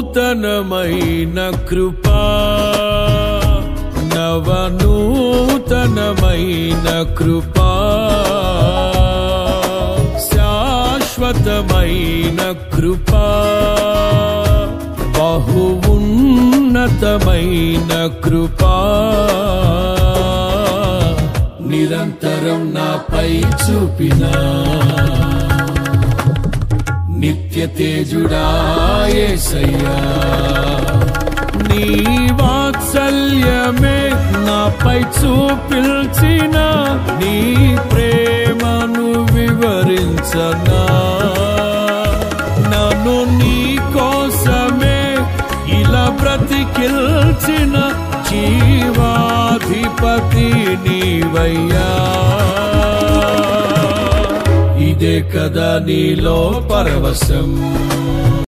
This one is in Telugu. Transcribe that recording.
నూతనమైన కృపా నవనూతనమైన కృపా శాశ్వతమైన కృపా బహు ఉన్నతమైన కృపా నిరంతరం నాపై చూపినా నిత్య తేజుడా యేసయ్యా నీ వాత్సల్యమే నాపై చూపిల్చిన నీ ప్రేమను వివరించనా నన్ను నీ కోసమే ఇలా బ్రతికిల్చిన జీవాధిపతి నీవయ్యా ఇదే కదా నీలో పరవశం।